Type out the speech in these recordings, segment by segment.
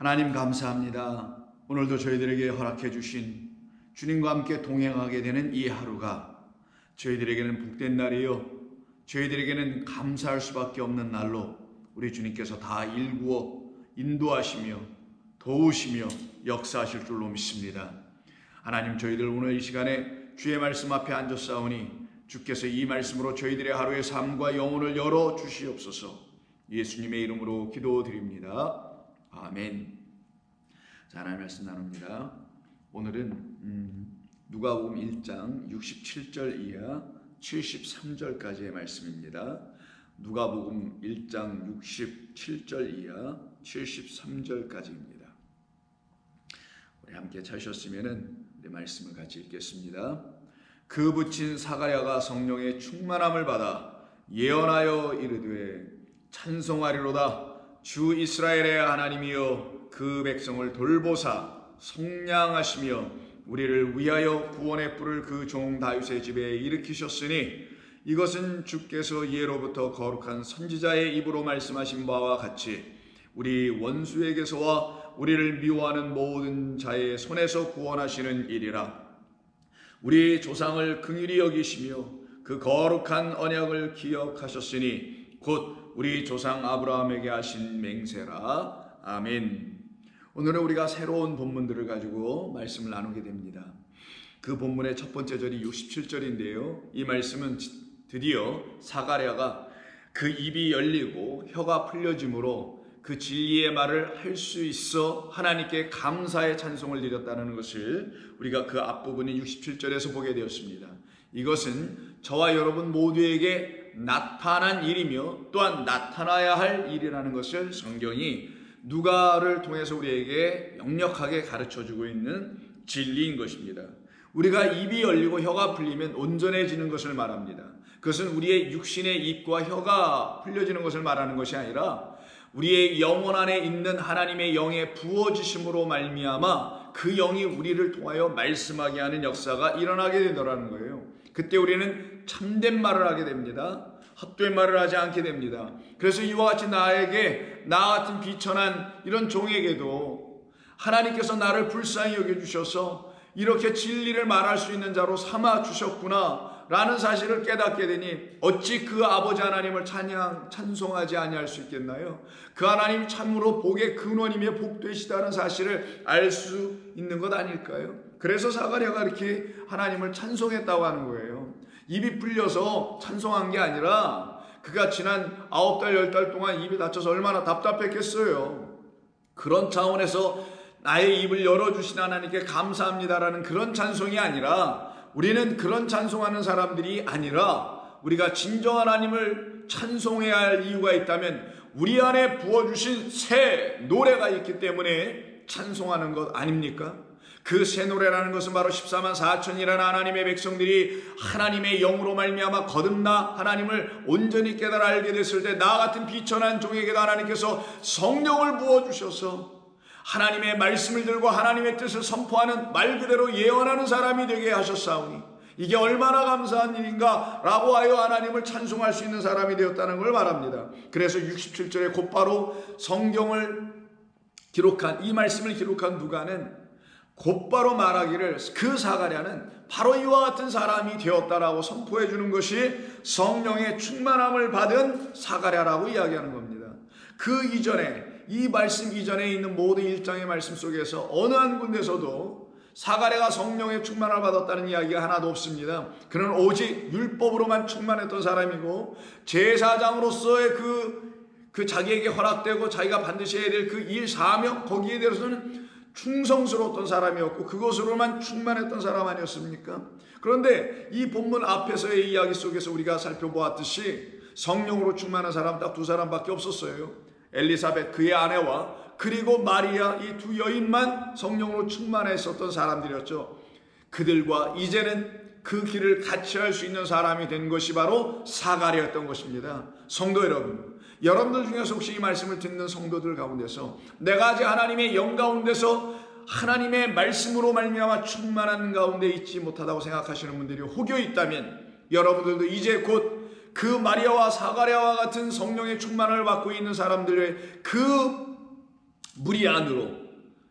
하나님 감사합니다. 오늘도 저희들에게 허락해 주신 주님과 함께 동행하게 되는 이 하루가 저희들에게는 복된 날이요, 저희들에게는 감사할 수밖에 없는 날로 우리 주님께서 다 일구어 인도하시며 도우시며 역사하실 줄로 믿습니다. 하나님, 저희들 오늘 이 시간에 주의 말씀 앞에 앉았사오니 주께서 이 말씀으로 저희들의 하루의 삶과 영혼을 열어 주시옵소서. 예수님의 이름으로 기도드립니다. 아멘. 자, 하나님 말씀 나눕니다. 오늘은 누가복음 1장 67절 이하 73절까지의 말씀입니다. 누가복음 1장 67절 이하 73절까지입니다. 우리 함께 찾으셨으면 우리 말씀을 같이 읽겠습니다. 그 붙인 사가랴가 성령의 충만함을 받아 예언하여 이르되 찬송하리로다. 주 이스라엘의 하나님이여 그 백성을 돌보사 속량하시며 우리를 위하여 구원의 뿔을 그 종 다윗의 집에 일으키셨으니 이것은 주께서 예로부터 거룩한 선지자의 입으로 말씀하신 바와 같이 우리 원수에게서와 우리를 미워하는 모든 자의 손에서 구원하시는 일이라. 우리 조상을 긍휼히 여기시며 그 거룩한 언약을 기억하셨으니 곧 우리 조상 아브라함에게 하신 맹세라. 아멘. 오늘은 우리가 새로운 본문들을 가지고 말씀을 나누게 됩니다. 그 본문의 첫 번째 절이 67절인데요. 이 말씀은 드디어 사가랴가 그 입이 열리고 혀가 풀려짐으로 그 진리의 말을 할 수 있어 하나님께 감사의 찬송을 드렸다는 것을 우리가 그 앞부분인 67절에서 보게 되었습니다. 이것은 저와 여러분 모두에게 나타난 일이며 또한 나타나야 할 일이라는 것을 성경이 누가를 통해서 우리에게 명확하게 가르쳐주고 있는 진리인 것입니다. 우리가 입이 열리고 혀가 풀리면 온전해지는 것을 말합니다. 그것은 우리의 육신의 입과 혀가 풀려지는 것을 말하는 것이 아니라 우리의 영혼 안에 있는 하나님의 영의 부어지심으로 말미암아 그 영이 우리를 통하여 말씀하게 하는 역사가 일어나게 되더라는 거예요. 그때 우리는 참된 말을 하게 됩니다. 헛된 말을 하지 않게 됩니다. 그래서 이와 같이 나에게 나 같은 비천한 이런 종에게도 하나님께서 나를 불쌍히 여겨주셔서 이렇게 진리를 말할 수 있는 자로 삼아 주셨구나 라는 사실을 깨닫게 되니 어찌 그 아버지 하나님을 찬송하지 아니할 수 있겠나요? 그 하나님 참으로 복의 근원이며 복되시다는 사실을 알 수 있는 것 아닐까요? 그래서 사가랴가 이렇게 하나님을 찬송했다고 하는 거예요. 입이 풀려서 찬송한 게 아니라 그가 지난 9달 10달 동안 입이 닫혀서 얼마나 답답했겠어요. 그런 차원에서 나의 입을 열어주신 하나님께 감사합니다라는 그런 찬송이 아니라 우리는 그런 찬송하는 사람들이 아니라 우리가 진정한 하나님을 찬송해야 할 이유가 있다면 우리 안에 부어주신 새 노래가 있기 때문에 찬송하는 것 아닙니까? 그 새 노래라는 것은 바로 14만 4천이라는 하나님의 백성들이 하나님의 영으로 말미암아 거듭나 하나님을 온전히 깨달아 알게 됐을 때 나 같은 비천한 종에게도 하나님께서 성령을 부어주셔서 하나님의 말씀을 들고 하나님의 뜻을 선포하는 말 그대로 예언하는 사람이 되게 하셨사오니 이게 얼마나 감사한 일인가 라고 하여 하나님을 찬송할 수 있는 사람이 되었다는 걸 말합니다. 그래서 67절에 곧바로 성경을 기록한 이 말씀을 기록한 누가는 곧바로 말하기를 그 사가랴는 바로 이와 같은 사람이 되었다라고 선포해 주는 것이 성령의 충만함을 받은 사가랴라고 이야기하는 겁니다. 그 이전에 이 말씀 이전에 있는 모든 1장의 말씀 속에서 어느 한 군데서도 사가랴가 성령의 충만을 받았다는 이야기가 하나도 없습니다. 그는 오직 율법으로만 충만했던 사람이고 제사장으로서의 그 자기에게 허락되고 자기가 반드시 해야 될 그 일 사명 거기에 대해서는 충성스러웠던 사람이었고 그것으로만 충만했던 사람 아니었습니까? 그런데 이 본문 앞에서의 이야기 속에서 우리가 살펴보았듯이 성령으로 충만한 사람 딱 두 사람밖에 없었어요. 엘리사벳 그의 아내와 그리고 마리아 이 두 여인만 성령으로 충만했었던 사람들이었죠. 그들과 이제는 그 길을 같이 할 수 있는 사람이 된 것이 바로 사가랴였던 것입니다. 성도 여러분, 여러분들 중에서 혹시 이 말씀을 듣는 성도들 가운데서 내가 아직 하나님의 영 가운데서 하나님의 말씀으로 말미암아 충만한 가운데 있지 못하다고 생각하시는 분들이 혹여 있다면 여러분들도 이제 곧 그 마리아와 사가랴와 같은 성령의 충만을 받고 있는 사람들의 그 무리 안으로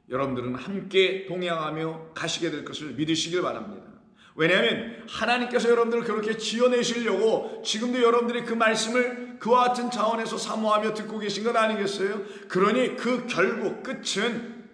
여러분들은 함께 동행하며 가시게 될 것을 믿으시길 바랍니다. 왜냐하면 하나님께서 여러분들을 그렇게 지어내시려고 지금도 여러분들이 그 말씀을 그와 같은 차원에서 사모하며 듣고 계신 것 아니겠어요? 그러니 그 결국 끝은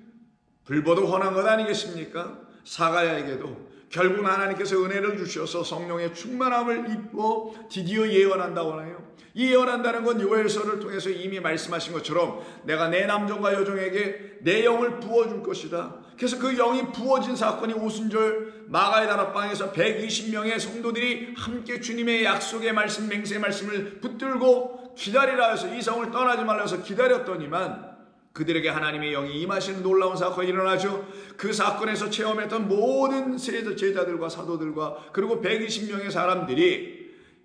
불보듯 훤한 것 아니겠습니까? 사가랴에게도 결국은 하나님께서 은혜를 주셔서 성령의 충만함을 입고 드디어 예언한다고 하나요? 이 예언한다는 건 요엘서를 통해서 이미 말씀하신 것처럼 내가 내 남종과 여종에게 내 영을 부어줄 것이다. 그래서 그 영이 부어진 사건이 오순절 마가의 다락방에서 120명의 성도들이 함께 주님의 약속의 말씀, 맹세의 말씀을 붙들고 기다리라 해서 이 성을 떠나지 말라 해서 기다렸더니만 그들에게 하나님의 영이 임하시는 놀라운 사건이 일어나죠. 그 사건에서 체험했던 모든 제자들과 사도들과 그리고 120명의 사람들이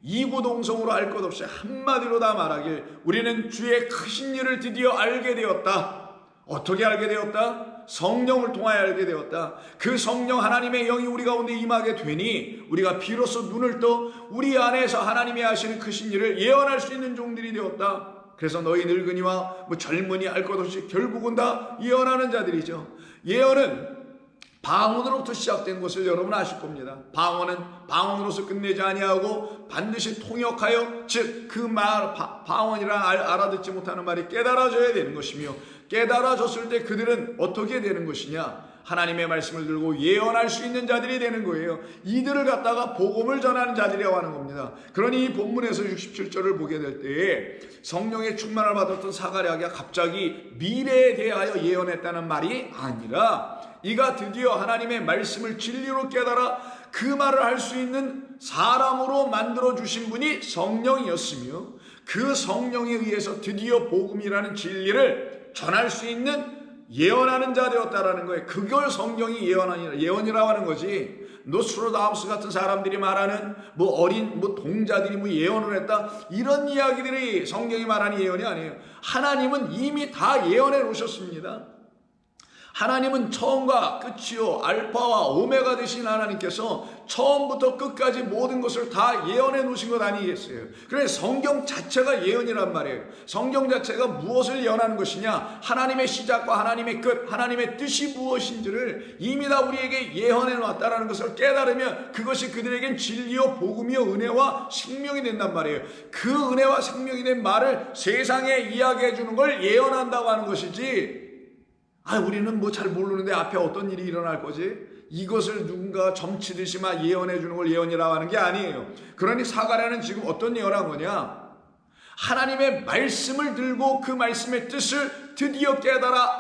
이구동성으로 알 것 없이 한마디로 다 말하길 우리는 주의 크신 일을 드디어 알게 되었다. 어떻게 알게 되었다? 성령을 통하여 알게 되었다. 그 성령 하나님의 영이 우리 가운데 임하게 되니 우리가 비로소 눈을 떠 우리 안에서 하나님이 하시는 크신 일을 예언할 수 있는 종들이 되었다. 그래서 너희 늙은이와 젊은이 알 것 없이 결국은 다 예언하는 자들이죠. 예언은 방언으로부터 시작된 것을 여러분 아실 겁니다. 방언은 방언으로서 끝내지 아니하고 반드시 통역하여 즉 그 말 방언이라 알아듣지 못하는 말이 깨달아져야 되는 것이며 깨달아졌을 때 그들은 어떻게 되는 것이냐? 하나님의 말씀을 들고 예언할 수 있는 자들이 되는 거예요. 이들을 갖다가 복음을 전하는 자들이라고 하는 겁니다. 그러니 이 본문에서 67절을 보게 될 때에 성령의 충만을 받았던 사가랴가 갑자기 미래에 대하여 예언했다는 말이 아니라 이가 드디어 하나님의 말씀을 진리로 깨달아 그 말을 할 수 있는 사람으로 만들어주신 분이 성령이었으며 그 성령에 의해서 드디어 복음이라는 진리를 전할 수 있는 예언하는 자 되었다라는 거예요. 그걸 성경이 예언이라고 하는 거지. 노스트라다무스 같은 사람들이 말하는 어린 동자들이 예언을 했다 이런 이야기들이 성경이 말하는 예언이 아니에요. 하나님은 이미 다 예언해 놓으셨습니다. 하나님은 처음과 끝이요 알파와 오메가 되신 하나님께서 처음부터 끝까지 모든 것을 다 예언해 놓으신 것 아니겠어요? 그래서 성경 자체가 예언이란 말이에요. 성경 자체가 무엇을 예언하는 것이냐? 하나님의 시작과 하나님의 끝, 하나님의 뜻이 무엇인지를 이미 다 우리에게 예언해 놨다라는 것을 깨달으면 그것이 그들에겐 진리요 복음이요 은혜와 생명이 된단 말이에요. 그 은혜와 생명이 된 말을 세상에 이야기해 주는 걸 예언한다고 하는 것이지, 우리는 잘 모르는데 앞에 어떤 일이 일어날 거지? 이것을 누군가 점치듯이 막 예언해 주는 걸 예언이라고 하는 게 아니에요. 그러니 사가랴는 지금 어떤 예언한 거냐? 하나님의 말씀을 들고 그 말씀의 뜻을 드디어 깨달아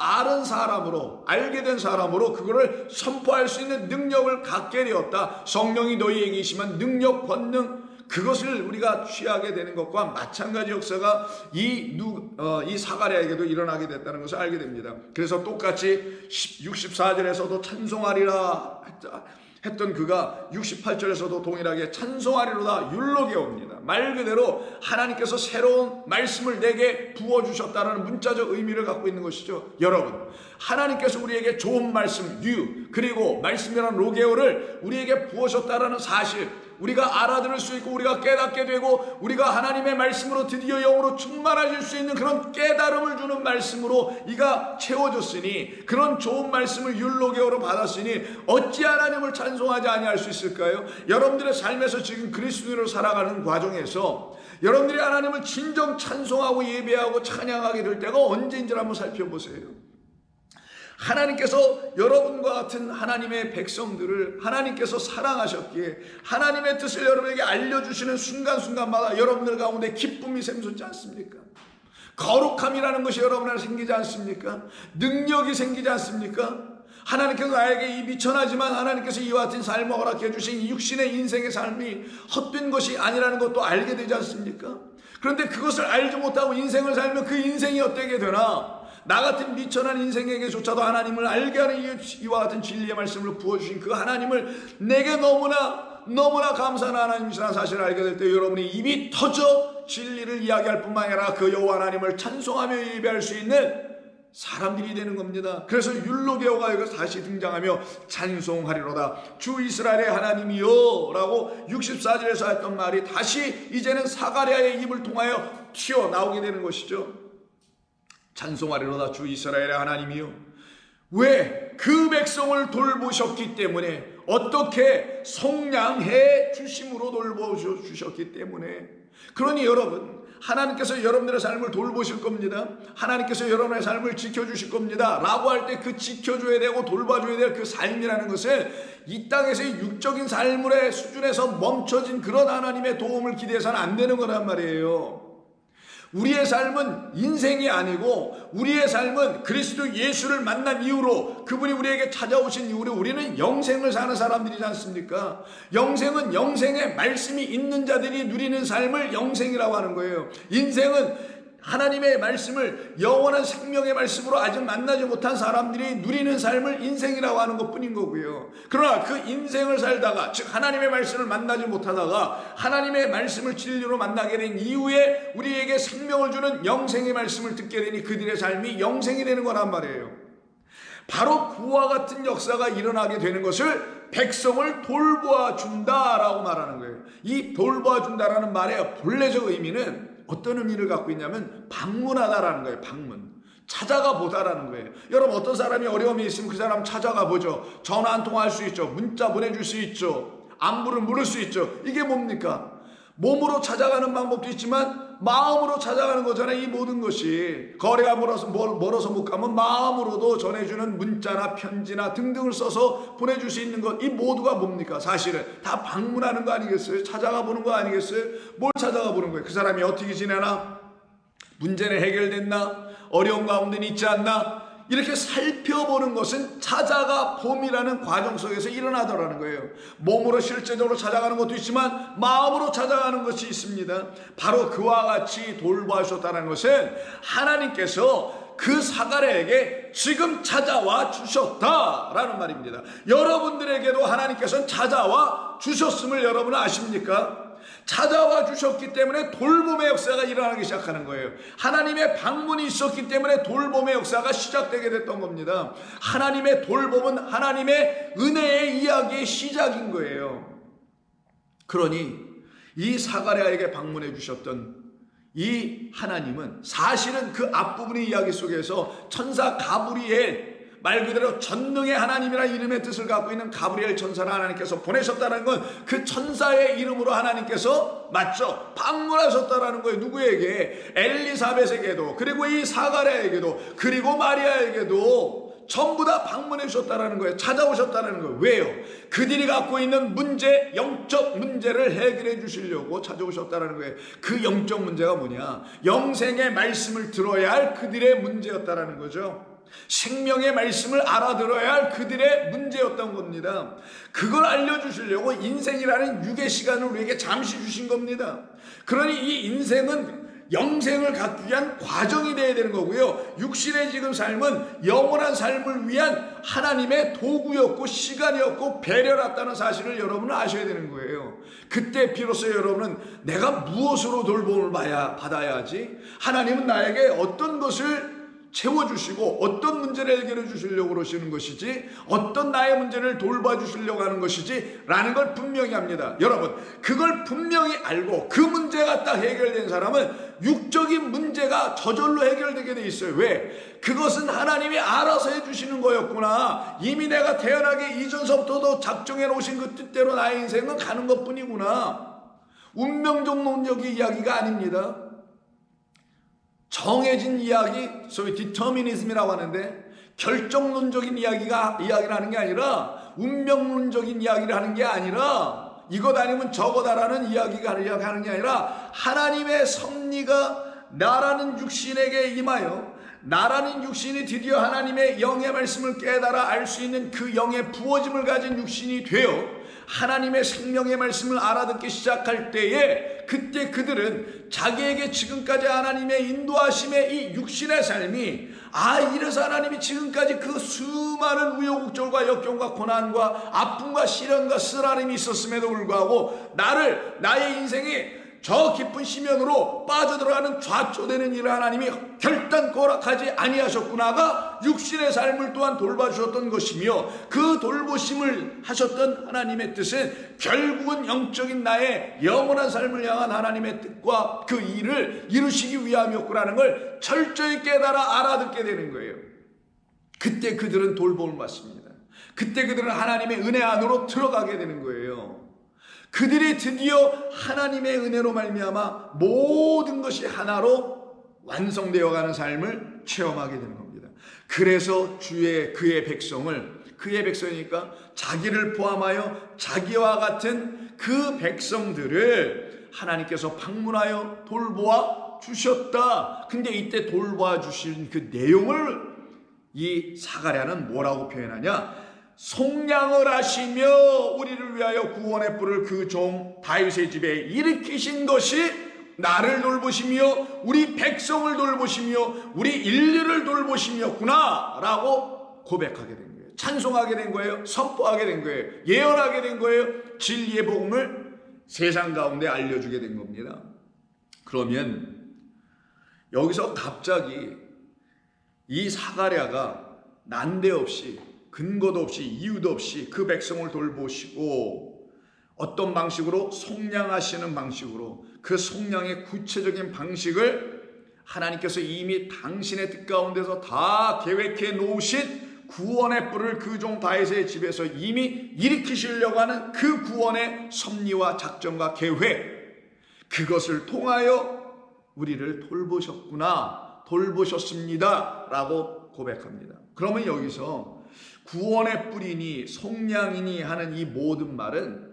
알게 된 사람으로 그거를 선포할 수 있는 능력을 갖게 되었다. 성령이 너희에게 계시면 능력, 권능, 그것을 우리가 취하게 되는 것과 마찬가지 역사가 이 사가랴에게도 일어나게 됐다는 것을 알게 됩니다. 그래서 똑같이 64절에서도 찬송하리라 했던 그가 68절에서도 동일하게 찬송하리로다 율로게옵니다. 말 그대로 하나님께서 새로운 말씀을 내게 부어주셨다는 문자적 의미를 갖고 있는 것이죠. 여러분, 하나님께서 우리에게 좋은 말씀 그리고 말씀이라는 로게오를 우리에게 부어줬다는 사실, 우리가 알아들을 수 있고 우리가 깨닫게 되고 우리가 하나님의 말씀으로 드디어 영으로 충만해질 수 있는 그런 깨달음을 주는 말씀으로 이가 채워졌으니, 그런 좋은 말씀을 율로게오로 받았으니 어찌 하나님을 찬송하지 아니할 수 있을까요? 여러분들의 삶에서 지금 그리스도인으로 살아가는 과정에서 여러분들이 하나님을 진정 찬송하고 예배하고 찬양하게 될 때가 언제인지를 한번 살펴보세요. 하나님께서 여러분과 같은 하나님의 백성들을 하나님께서 사랑하셨기에 하나님의 뜻을 여러분에게 알려주시는 순간순간마다 여러분들 가운데 기쁨이 샘솟지 않습니까? 거룩함이라는 것이 여러분에게 생기지 않습니까? 능력이 생기지 않습니까? 하나님께서 나에게 이 미천하지만 하나님께서 이와 같은 삶을 허락해 주신 이 육신의 인생의 삶이 헛된 것이 아니라는 것도 알게 되지 않습니까? 그런데 그것을 알지 못하고 인생을 살면 그 인생이 어떻게 되나? 나 같은 미천한 인생에게조차도 하나님을 알게 하는 이와 같은 진리의 말씀을 부어주신 그 하나님을 내게 너무나 감사한 하나님이시라는 사실을 알게 될 때 여러분이 입이 터져 진리를 이야기할 뿐만 아니라 그 여호와 하나님을 찬송하며 예배할 수 있는 사람들이 되는 겁니다. 그래서 율로게오가 여기서 다시 등장하며 찬송하리로다 주 이스라엘의 하나님이여 라고 64절에서 했던 말이 다시 이제는 사가랴의 입을 통하여 튀어나오게 되는 것이죠. 찬송하리로다 주 이스라엘의 하나님이요, 왜 그 백성을 돌보셨기 때문에, 어떻게 속량해 주심으로 돌보주셨기 때문에. 그러니 여러분, 하나님께서 여러분들의 삶을 돌보실 겁니다. 하나님께서 여러분의 삶을 지켜주실 겁니다 라고 할 때 그 지켜줘야 되고 돌봐줘야 될 그 삶이라는 것은 이 땅에서의 육적인 삶의 수준에서 멈춰진 그런 하나님의 도움을 기대해서는 안 되는 거란 말이에요. 우리의 삶은 인생이 아니고, 우리의 삶은 그리스도 예수를 만난 이후로, 그분이 우리에게 찾아오신 이후로 우리는 영생을 사는 사람들이지 않습니까? 영생은 영생의 말씀이 있는 자들이 누리는 삶을 영생이라고 하는 거예요. 인생은 하나님의 말씀을, 영원한 생명의 말씀으로 아직 만나지 못한 사람들이 누리는 삶을 인생이라고 하는 것뿐인 거고요. 그러나 그 인생을 살다가, 즉 하나님의 말씀을 만나지 못하다가 하나님의 말씀을 진리로 만나게 된 이후에 우리에게 생명을 주는 영생의 말씀을 듣게 되니 그들의 삶이 영생이 되는 거란 말이에요. 바로 그와 같은 역사가 일어나게 되는 것을 백성을 돌보아 준다라고 말하는 거예요. 이 돌보아 준다라는 말의 본래적 의미는 어떤 의미를 갖고 있냐면 방문하다라는 거예요. 방문, 찾아가 보다라는 거예요. 여러분, 어떤 사람이 어려움이 있으면 그 사람 찾아가 보죠. 전화 한 통화 할 수 있죠. 문자 보내줄 수 있죠. 안부를 물을 수 있죠. 이게 뭡니까? 몸으로 찾아가는 방법도 있지만 마음으로 찾아가는 거잖아요. 이 모든 것이 거리가 멀어서 못 가면 마음으로도 전해주는 문자나 편지나 등등을 써서 보내줄 수 있는 것, 이 모두가 뭡니까? 사실은 다 방문하는 거 아니겠어요? 찾아가 보는 거 아니겠어요? 뭘 찾아가 보는 거예요? 그 사람이 어떻게 지내나? 문제는 해결됐나? 어려운 가운데는 있지 않나? 이렇게 살펴보는 것은 찾아가 봄이라는 과정 속에서 일어나더라는 거예요. 몸으로 실제적으로 찾아가는 것도 있지만 마음으로 찾아가는 것이 있습니다. 바로 그와 같이 돌보아주셨다는 것은 하나님께서 그 사가랴에게 지금 찾아와 주셨다라는 말입니다. 여러분들에게도 하나님께서는 찾아와 주셨음을 여러분은 아십니까? 찾아와 주셨기 때문에 돌봄의 역사가 일어나기 시작하는 거예요. 하나님의 방문이 있었기 때문에 돌봄의 역사가 시작되게 됐던 겁니다. 하나님의 돌봄은 하나님의 은혜의 이야기의 시작인 거예요. 그러니 이 사가랴에게 방문해 주셨던 이 하나님은 사실은 그 앞부분의 이야기 속에서 천사 가브리엘, 말 그대로 전능의 하나님이라는 이름의 뜻을 갖고 있는 가브리엘 천사를 하나님께서 보내셨다는 건 그 천사의 이름으로 하나님께서, 맞죠? 방문하셨다라는 거예요. 누구에게? 엘리사벳에게도, 그리고 이 사가랴에게도, 그리고 마리아에게도 전부 다 방문해 주셨다라는 거예요. 찾아오셨다는 거예요. 왜요? 그들이 갖고 있는 문제, 영적 문제를 해결해 주시려고 찾아오셨다는 거예요. 그 영적 문제가 뭐냐? 영생의 말씀을 들어야 할 그들의 문제였다라는 거죠. 생명의 말씀을 알아들어야 할 그들의 문제였던 겁니다. 그걸 알려주시려고 인생이라는 유괴 시간을 우리에게 잠시 주신 겁니다. 그러니 이 인생은 영생을 갖기 위한 과정이 되어야 되는 거고요. 육신의 지금 삶은 영원한 삶을 위한 하나님의 도구였고 시간이었고 배려였다는 사실을 여러분은 아셔야 되는 거예요. 그때 비로소 여러분은 내가 무엇으로 돌봄을 받아야 하지? 하나님은 나에게 어떤 것을 채워주시고 어떤 문제를 해결해 주시려고 그러시는 것이지, 어떤 나의 문제를 돌봐주시려고 하는 것이지 라는 걸 분명히 합니다. 여러분, 그걸 분명히 알고 그 문제가 딱 해결된 사람은 육적인 문제가 저절로 해결되게 돼 있어요. 왜? 그것은 하나님이 알아서 해주시는 거였구나. 이미 내가 태어나기 이전서부터도 작정해 놓으신 그 뜻대로 나의 인생은 가는 것뿐이구나. 운명론적인 이야기가 아닙니다. 정해진 이야기, 소위 디터미니즘이라고 하는데, 결정론적인 이야기를 하는 게 아니라, 운명론적인 이야기를 하는 게 아니라, 이것 아니면 저거다라는 이야기가 하는 게 아니라, 하나님의 섭리가 나라는 육신에게 임하여, 나라는 육신이 드디어 하나님의 영의 말씀을 깨달아 알 수 있는 그 영의 부어짐을 가진 육신이 되어 하나님의 생명의 말씀을 알아듣기 시작할 때에, 그때 그들은 자기에게 지금까지 하나님의 인도하심의 이 육신의 삶이, 이래서 하나님이 지금까지 그 수많은 우여곡절과 역경과 고난과 아픔과 시련과 쓰라림이 있었음에도 불구하고 나의 인생이 저 깊은 심연으로 빠져들어가는 좌초되는 일을 하나님이 결단코 허락하지 아니하셨구나가 육신의 삶을 또한 돌봐주셨던 것이며, 그 돌보심을 하셨던 하나님의 뜻은 결국은 영적인 나의 영원한 삶을 향한 하나님의 뜻과 그 일을 이루시기 위함이었구나는 걸 철저히 깨달아 알아듣게 되는 거예요. 그때 그들은 돌봄을 받습니다. 그때 그들은 하나님의 은혜 안으로 들어가게 되는 거예요. 그들이 드디어 하나님의 은혜로 말미암아 모든 것이 하나로 완성되어가는 삶을 체험하게 되는 겁니다. 그래서 그의 백성이니까 자기를 포함하여 자기와 같은 그 백성들을 하나님께서 방문하여 돌보아 주셨다. 근데 이때 돌보아 주신 그 내용을 이 사가랴는 뭐라고 표현하냐? 속량을 하시며 우리를 위하여 구원의 뿔을 그 종 다윗의 집에 일으키신 것이 나를 돌보시며 우리 백성을 돌보시며 우리 인류를 돌보심이었구나 라고 고백하게 된 거예요. 찬송하게 된 거예요. 선포하게 된 거예요. 예언하게 된 거예요. 진리의 복음을 세상 가운데 알려주게 된 겁니다. 그러면 여기서 갑자기 이 사가랴가 난데없이 근거도 없이 이유도 없이 그 백성을 돌보시고 어떤 방식으로 속량하시는 방식으로 그 속량의 구체적인 방식을 하나님께서 이미 당신의 뜻 가운데서 다 계획해 놓으신 구원의 뿔을 그 종 다윗의 집에서 이미 일으키시려고 하는 그 구원의 섭리와 작전과 계획, 그것을 통하여 우리를 돌보셨구나, 돌보셨습니다 라고 고백합니다. 그러면 여기서 구원의 뿔이니 속량이니 하는 이 모든 말은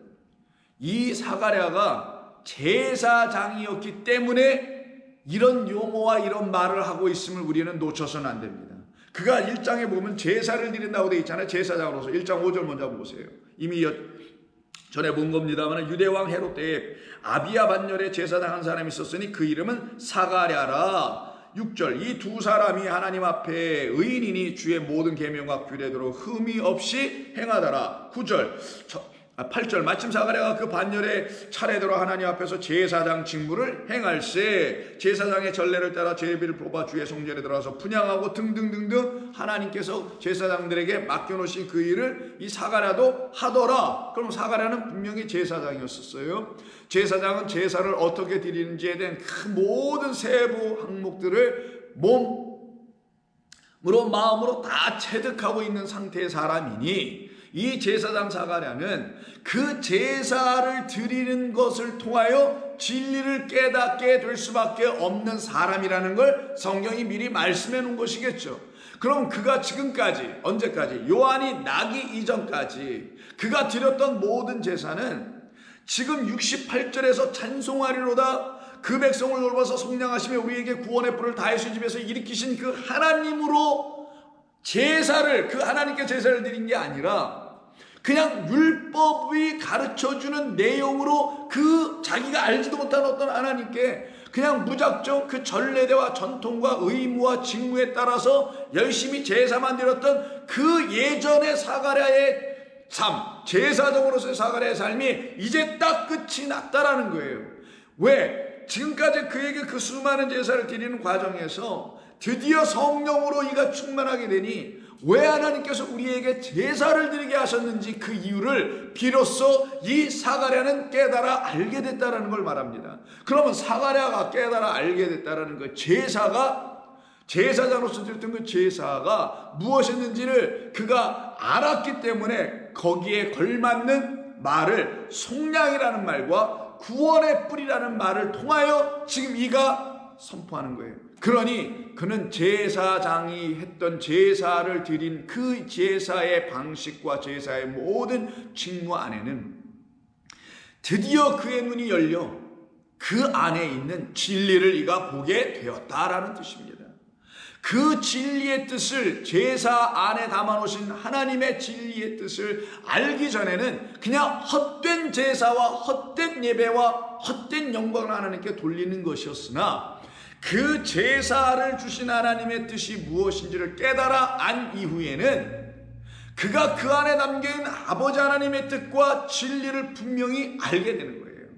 이 사가랴가 제사장이었기 때문에 이런 용어와 이런 말을 하고 있음을 우리는 놓쳐서는 안 됩니다. 그가 1장에 보면 제사를 드린다고 되어 있잖아요. 제사장으로서 1장 5절 먼저 보세요. 이미 전에 본 겁니다만 유대왕 헤롯 때에 아비야 반열에 제사장 한 사람이 있었으니 그 이름은 사가랴라. 6절 이 두 사람이 하나님 앞에 의인이니 주의 모든 계명과 규례대로 흠이 없이 행하더라. 8절 마침 사가랴가 그 반열의 차례대로 하나님 앞에서 제사장 직무를 행할세 제사장의 전례를 따라 제비를 뽑아 주의 성전에 들어가서 분향하고 등등등등 하나님께서 제사장들에게 맡겨놓으신 그 일을 이 사가랴도 하더라. 그럼 사가랴는 분명히 제사장이었어요. 제사장은 제사를 어떻게 드리는지에 대한 그 모든 세부 항목들을 몸으로 마음으로 다 체득하고 있는 상태의 사람이니 이 제사장 사가랴는 그 제사를 드리는 것을 통하여 진리를 깨닫게 될 수밖에 없는 사람이라는 걸 성경이 미리 말씀해 놓은 것이겠죠. 그럼 그가 지금까지 언제까지? 요한이 나기 이전까지 그가 드렸던 모든 제사는 지금 68절에서 찬송하리로다 그 백성을 돌봐서 속량하시며 우리에게 구원의 뿔을 다윗의 집에서 일으키신 그 하나님으로 제사를 그 하나님께 제사를 드린 게 아니라 그냥 율법이 가르쳐주는 내용으로 그 자기가 알지도 못한 어떤 하나님께 그냥 무작정 그 전례대와 전통과 의무와 직무에 따라서 열심히 제사만 드렸던 그 예전의 사가랴의 삶, 제사장으로서의 사가랴의 삶이 이제 딱 끝이 났다라는 거예요. 왜? 지금까지 그에게 그 수많은 제사를 드리는 과정에서 드디어 성령으로 이가 충만하게 되니 왜 하나님께서 우리에게 제사를 드리게 하셨는지 그 이유를 비로소 이 사가랴는 깨달아 알게 됐다는 걸 말합니다. 그러면 사가랴가 깨달아 알게 됐다는 그 제사장으로서 드렸던 그 제사가 무엇이었는지를 그가 알았기 때문에 거기에 걸맞는 말을 속량이라는 말과 구원의 뿔이라는 말을 통하여 지금 이가 선포하는 거예요. 그러니 그는 제사장이 했던 제사를 드린 그 제사의 방식과 제사의 모든 직무 안에는 드디어 그의 눈이 열려 그 안에 있는 진리를 이가 보게 되었다라는 뜻입니다. 그 진리의 뜻을 제사 안에 담아놓으신 하나님의 진리의 뜻을 알기 전에는 그냥 헛된 제사와 헛된 예배와 헛된 영광을 하나님께 돌리는 것이었으나 그 제사를 주신 하나님의 뜻이 무엇인지를 깨달아 안 이후에는 그가 그 안에 담겨있는 아버지 하나님의 뜻과 진리를 분명히 알게 되는 거예요.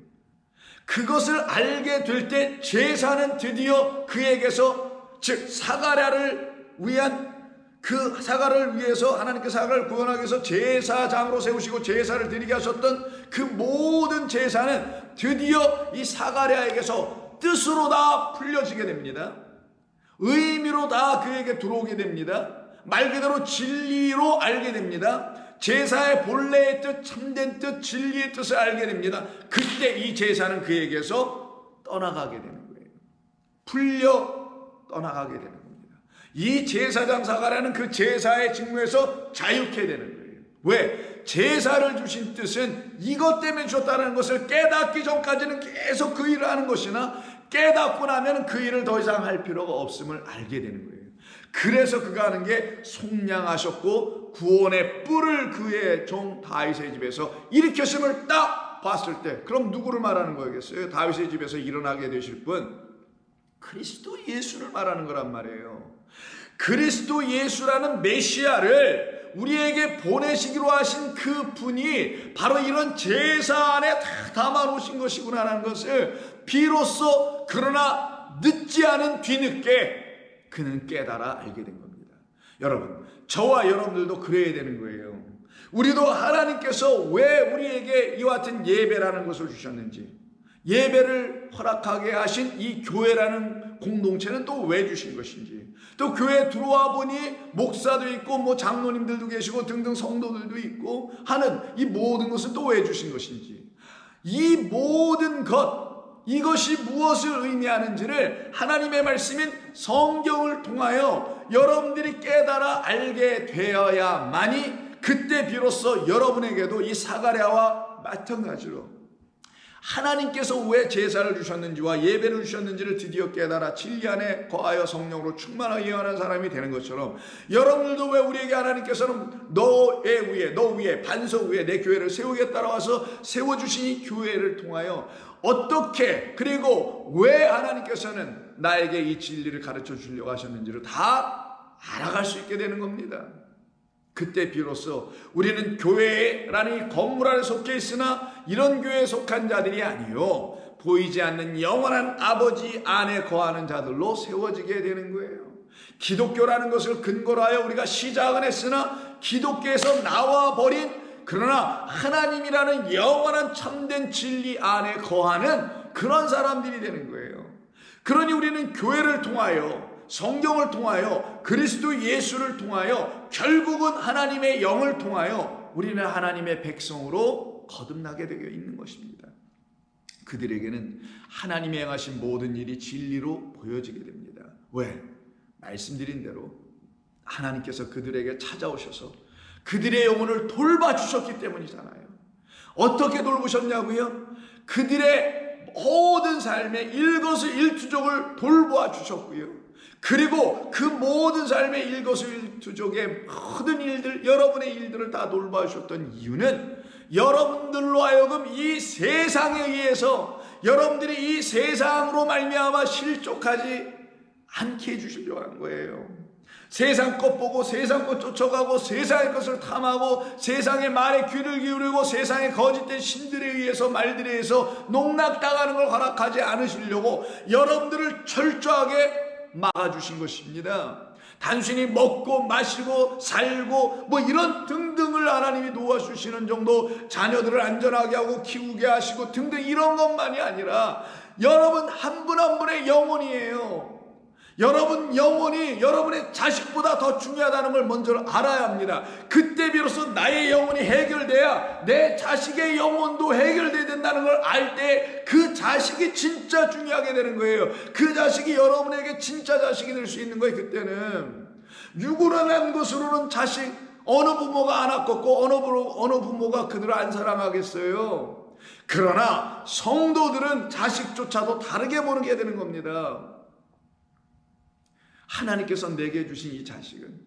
그것을 알게 될 때 제사는 드디어 그에게서, 즉 사가랴를 위한, 그 사가를 위해서 하나님께서 사가를 구원하기 위해서 제사장으로 세우시고 제사를 드리게 하셨던 그 모든 제사는 드디어 이 사가랴에게서 뜻으로 다 풀려지게 됩니다. 의미로 다 그에게 들어오게 됩니다. 말 그대로 진리로 알게 됩니다. 제사의 본래의 뜻, 참된 뜻, 진리의 뜻을 알게 됩니다. 그때 이 제사는 그에게서 떠나가게 되는 거예요. 풀려 떠나가게 되는 겁니다. 이 제사장 사가랴는 그 제사의 직무에서 자유케 되는 거예요. 왜? 제사를 주신 뜻은 이것 때문에 주셨다는 것을 깨닫기 전까지는 계속 그 일을 하는 것이나, 깨닫고 나면 그 일을 더 이상 할 필요가 없음을 알게 되는 거예요. 그래서 그가 하는 게 속량하셨고 구원의 뿔을 그의 종 다윗의 집에서 일으켰음을 딱 봤을 때, 그럼 누구를 말하는 거겠어요? 다윗의 집에서 일어나게 되실 분, 그리스도 예수를 말하는 거란 말이에요. 그리스도 예수라는 메시아를 우리에게 보내시기로 하신 그 분이 바로 이런 제사 안에 다 담아 놓으신 것이구나라는 것을 비로소, 그러나 늦지 않은 뒤늦게 그는 깨달아 알게 된 겁니다. 여러분, 저와 여러분들도 그래야 되는 거예요. 우리도 하나님께서 왜 우리에게 이와 같은 예배라는 것을 주셨는지, 예배를 허락하게 하신 이 교회라는 공동체는 또 왜 주신 것인지, 또 교회에 들어와 보니 목사도 있고 뭐 장로님들도 계시고 등등 성도들도 있고 하는 이 모든 것을 또 왜 주신 것인지, 이 모든 것, 이것이 무엇을 의미하는지를 하나님의 말씀인 성경을 통하여 여러분들이 깨달아 알게 되어야만이 그때 비로소 여러분에게도 이 사가랴와 마찬가지로 하나님께서 왜 제사를 주셨는지와 예배를 주셨는지를 드디어 깨달아 진리 안에 거하여 성령으로 충만하게 예언하는 사람이 되는 것처럼, 여러분들도 왜 우리에게 하나님께서는 너 위에 반석 위에 내 교회를 세우겠다고 와서 세워주신 이 교회를 통하여 어떻게, 그리고 왜 하나님께서는 나에게 이 진리를 가르쳐 주려고 하셨는지를 다 알아갈 수 있게 되는 겁니다. 그때 비로소 우리는 교회라는 이 건물 안에 속해 있으나 이런 교회에 속한 자들이 아니요, 보이지 않는 영원한 아버지 안에 거하는 자들로 세워지게 되는 거예요. 기독교라는 것을 근거로 하여 우리가 시작은 했으나 기독교에서 나와버린, 그러나 하나님이라는 영원한 참된 진리 안에 거하는 그런 사람들이 되는 거예요. 그러니 우리는 교회를 통하여, 성경을 통하여, 그리스도 예수를 통하여, 결국은 하나님의 영을 통하여 우리는 하나님의 백성으로 거듭나게 되어 있는 것입니다. 그들에게는 하나님이 행하신 모든 일이 진리로 보여지게 됩니다. 왜? 말씀드린 대로 하나님께서 그들에게 찾아오셔서 그들의 영혼을 돌봐주셨기 때문이잖아요. 어떻게 돌보셨냐고요? 그들의 모든 삶의 일거수일투족을 돌보아 주셨고요. 그리고 그 모든 삶의 일거수일투족의 모든 일들, 여러분의 일들을 다 돌봐주셨던 이유는 여러분들로 하여금 이 세상에 의해서 여러분들이 이 세상으로 말미암아 실족하지 않게 해주시려고 한 거예요. 세상 것 보고 세상 것 쫓아가고 세상의 것을 탐하고 세상의 말에 귀를 기울이고 세상의 거짓된 신들에 의해서, 말들에 의해서 농락당하는 걸 허락하지 않으시려고 여러분들을 철저하게 막아주신 것입니다. 단순히 먹고 마시고 살고 뭐 이런 등등을 하나님이 도와주시는 정도, 자녀들을 안전하게 하고 키우게 하시고 등등 이런 것만이 아니라 여러분 한 분 한 분의 영혼이에요. 여러분 영혼이 여러분의 자식보다 더 중요하다는 걸 먼저 알아야 합니다. 그때 비로소 나의 영혼이 해결돼야 내 자식의 영혼도 해결돼야 된다는 걸 알 때 그 자식이 진짜 중요하게 되는 거예요. 그 자식이 여러분에게 진짜 자식이 될 수 있는 거예요. 그때는 육으로 난 것으로는 자식 어느 부모가 안 아꼈고 어느 부모가 그들을 안 사랑하겠어요. 그러나 성도들은 자식조차도 다르게 보는 게 되는 겁니다. 하나님께서 내게 주신 이 자식은,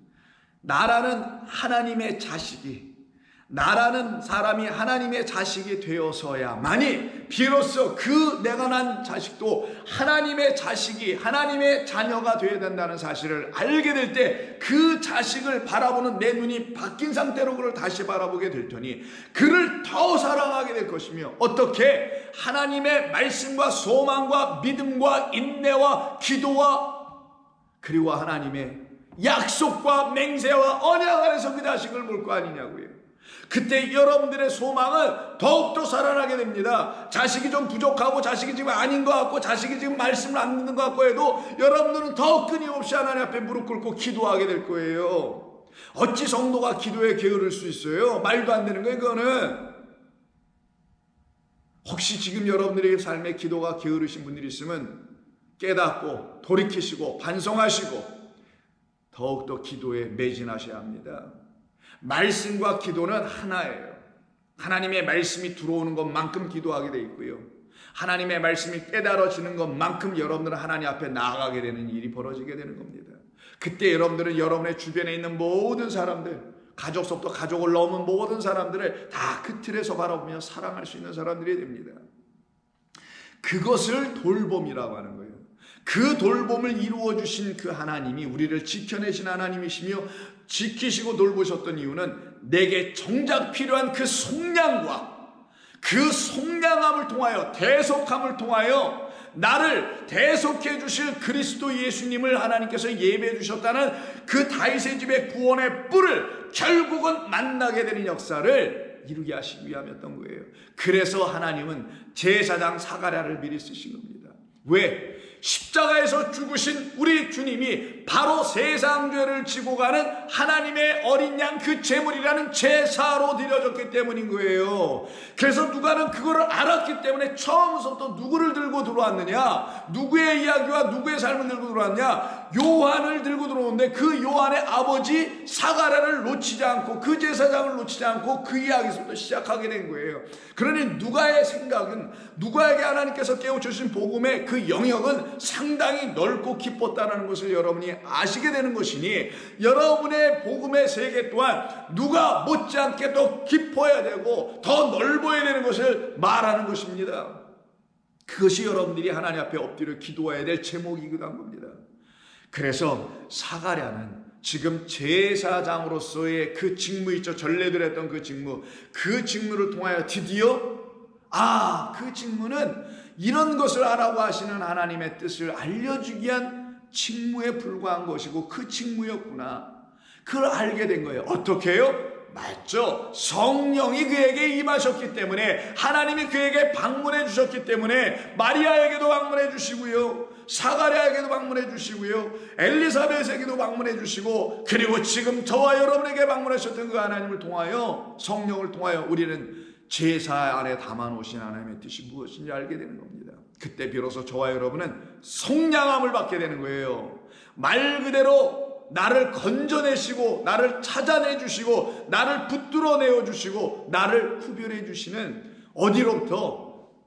나라는 하나님의 자식이 나라는 사람이 하나님의 자식이 되어서야만이 비로소 그 내가 난 자식도 하나님의 자식이 하나님의 자녀가 되어야 된다는 사실을 알게 될 때 그 자식을 바라보는 내 눈이 바뀐 상태로 그를 다시 바라보게 될 테니 그를 더 사랑하게 될 것이며, 어떻게 하나님의 말씀과 소망과 믿음과 인내와 기도와 그리고 하나님의 약속과 맹세와 언약 안에서 그 자식을 볼 거 아니냐고요. 그때 여러분들의 소망은 더욱더 살아나게 됩니다. 자식이 좀 부족하고 자식이 지금 아닌 것 같고 자식이 지금 말씀을 안 듣는 것 같고 해도 여러분들은 더 끊임없이 하나님 앞에 무릎 꿇고 기도하게 될 거예요. 어찌 성도가 기도에 게으를 수 있어요? 말도 안 되는 거예요, 그거는. 혹시 지금 여러분들의 삶에 기도가 게으르신 분들이 있으면 깨닫고 돌이키시고 반성하시고 더욱더 기도에 매진하셔야 합니다. 말씀과 기도는 하나예요. 하나님의 말씀이 들어오는 것만큼 기도하게 돼 있고요. 하나님의 말씀이 깨달아지는 것만큼 여러분들은 하나님 앞에 나아가게 되는 일이 벌어지게 되는 겁니다. 그때 여러분들은 여러분의 주변에 있는 모든 사람들, 가족속도 가족을 넘은 모든 사람들을 다 그 틀에서 바라보며 사랑할 수 있는 사람들이 됩니다. 그것을 돌봄이라고 하는 거예요. 그 돌봄을 이루어 주신 그 하나님이 우리를 지켜내신 하나님이시며 지키시고 돌보셨던 이유는 내게 정작 필요한 그 속량과 그 속량함을 통하여 대속함을 통하여 나를 대속해 주실 그리스도 예수님을 하나님께서 예배해 주셨다는 그 다윗의 집의 구원의 뿔을 결국은 만나게 되는 역사를 이루게 하시기 위함이었던 거예요. 그래서 하나님은 제사장 사가랴를 미리 쓰신 겁니다. 왜? 십자가에서 죽으신 우리 주님이 바로 세상 죄를 지고 가는 하나님의 어린 양 그 제물이라는 제사로 드려졌기 때문인 거예요. 그래서 누가는 그거를 알았기 때문에 처음부터 누구를 들고 들어왔느냐, 누구의 이야기와 누구의 삶을 들고 들어왔냐, 요한을 들고 들어오는데 그 요한의 아버지 사가랴를 놓치지 않고 그 제사장을 놓치지 않고 그 이야기부터 시작하게 된 거예요. 그러니 누가의 생각은, 누가에게 하나님께서 깨우쳐주신 복음의 그 영역은 상당히 넓고 깊었다는 것을 여러분이 아시게 되는 것이니 여러분의 복음의 세계 또한 누가 못지않게 더 깊어야 되고 더 넓어야 되는 것을 말하는 것입니다. 그것이 여러분들이 하나님 앞에 엎드려 기도해야 될 제목이기도 한 겁니다. 그래서 사가랴는 지금 제사장으로서의 그 직무 있죠. 전례들 했던 그 직무, 그 직무를 통하여 드디어 그 직무는 이런 것을 하라고 하시는 하나님의 뜻을 알려주기 위한 직무에 불과한 것이고 그 직무였구나. 그걸 알게 된 거예요. 어떻게 해요? 맞죠? 성령이 그에게 임하셨기 때문에, 하나님이 그에게 방문해 주셨기 때문에 마리아에게도 방문해 주시고요, 사가랴에게도 방문해 주시고요, 엘리사벳에게도 방문해 주시고, 그리고 지금 저와 여러분에게 방문하셨던 그 하나님을 통하여, 성령을 통하여 우리는 제사 안에 담아놓으신 하나님의 뜻이 무엇인지 알게 되는 겁니다. 그때 비로소 저와 여러분은 속량함을 받게 되는 거예요. 말 그대로 나를 건져내시고 나를 찾아내 주시고 나를 붙들어 내어 주시고 나를 구별해 주시는, 어디로부터?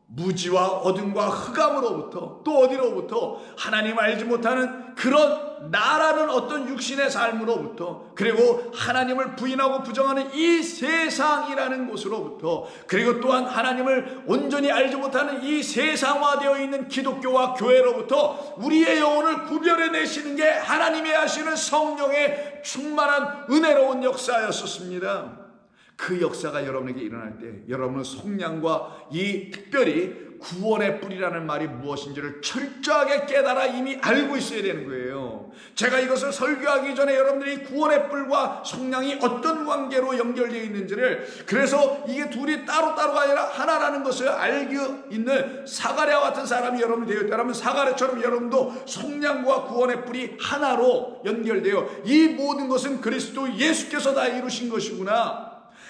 무지와 어둠과 흑암으로부터, 또 어디로부터? 하나님 알지 못하는 그런 나라는 어떤 육신의 삶으로부터, 그리고 하나님을 부인하고 부정하는 이 세상이라는 곳으로부터, 그리고 또한 하나님을 온전히 알지 못하는 이 세상화되어 있는 기독교와 교회로부터 우리의 영혼을 구별해내시는 게 하나님이 하시는 성령의 충만한 은혜로운 역사였었습니다. 그 역사가 여러분에게 일어날 때 여러분은 속량과 이 특별히 구원의 뿌리라는 말이 무엇인지를 철저하게 깨달아 이미 알고 있어야 되는 거예요. 제가 이것을 설교하기 전에 여러분들이 구원의 뿔과 속량이 어떤 관계로 연결되어 있는지를, 그래서 이게 둘이 따로따로가 아니라 하나라는 것을 알고 있는 사가랴 같은 사람이 여러분이 되었다면, 사가랴처럼 여러분도 속량과 구원의 뿔이 하나로 연결되어 이 모든 것은 그리스도 예수께서 다 이루신 것이구나.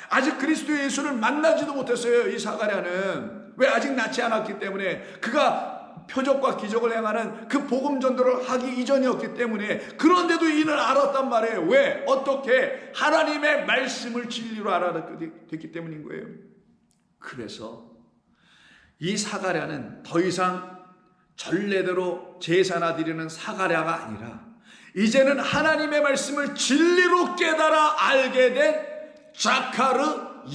아직 그리스도 예수를 만나지도 못했어요. 이 사가랴는. 왜? 아직 낳지 않았기 때문에. 그가 표적과 기적을 행하는 그 복음 전도를 하기 이전이었기 때문에. 그런데도 이는 알았단 말이에요. 왜? 어떻게? 하나님의 말씀을 진리로 알아듣게 됐기 때문인 거예요. 그래서 이 사가랴는 더 이상 전례대로 제사나 드리는 사가랴가 아니라 이제는 하나님의 말씀을 진리로 깨달아 알게 된 자카르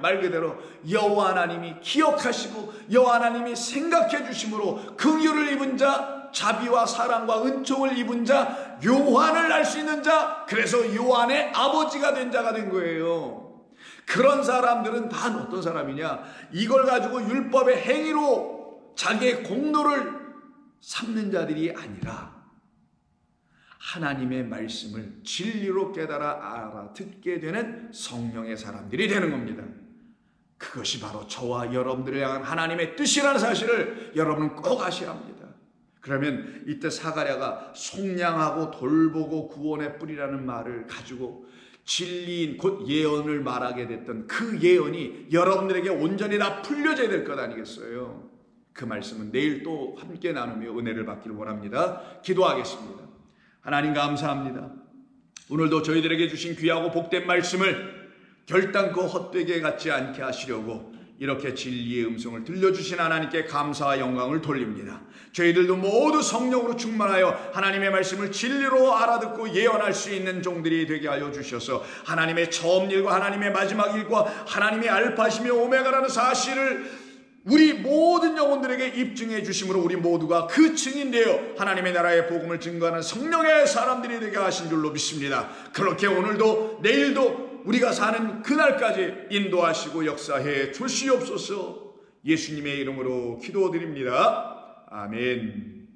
말 그대로 여호와 하나님이 기억하시고 여호와 하나님이 생각해 주심으로 긍휼을 입은 자, 자비와 사랑과 은총을 입은 자, 요한을 알 수 있는 자, 그래서 요한의 아버지가 된 자가 된 거예요. 그런 사람들은 다 어떤 사람이냐? 이걸 가지고 율법의 행위로 자기의 공로를 삼는 자들이 아니라 하나님의 말씀을 진리로 깨달아 알아듣게 되는 성령의 사람들이 되는 겁니다. 그것이 바로 저와 여러분들을 향한 하나님의 뜻이라는 사실을 여러분은 꼭 아셔야 합니다. 그러면 이때 사가랴가 속량하고 돌보고 구원의 뿌리라는 말을 가지고 진리인 곧 예언을 말하게 됐던 그 예언이 여러분들에게 온전히 다 풀려져야 될 것 아니겠어요? 그 말씀은 내일 또 함께 나누며 은혜를 받기를 원합니다. 기도하겠습니다. 하나님 감사합니다. 오늘도 저희들에게 주신 귀하고 복된 말씀을 결단코 헛되게 갖지 않게 하시려고 이렇게 진리의 음성을 들려주신 하나님께 감사와 영광을 돌립니다. 저희들도 모두 성령으로 충만하여 하나님의 말씀을 진리로 알아듣고 예언할 수 있는 종들이 되게 하여 주셔서 하나님의 처음 일과 하나님의 마지막 일과 하나님의 알파시며 오메가라는 사실을 우리 모든 영혼들에게 입증해 주심으로 우리 모두가 그 증인되어 하나님의 나라의 복음을 증거하는 성령의 사람들이 되게 하신 줄로 믿습니다. 그렇게 오늘도 내일도 우리가 사는 그날까지 인도하시고 역사해 주시옵소서. 예수님의 이름으로 기도드립니다. 아멘.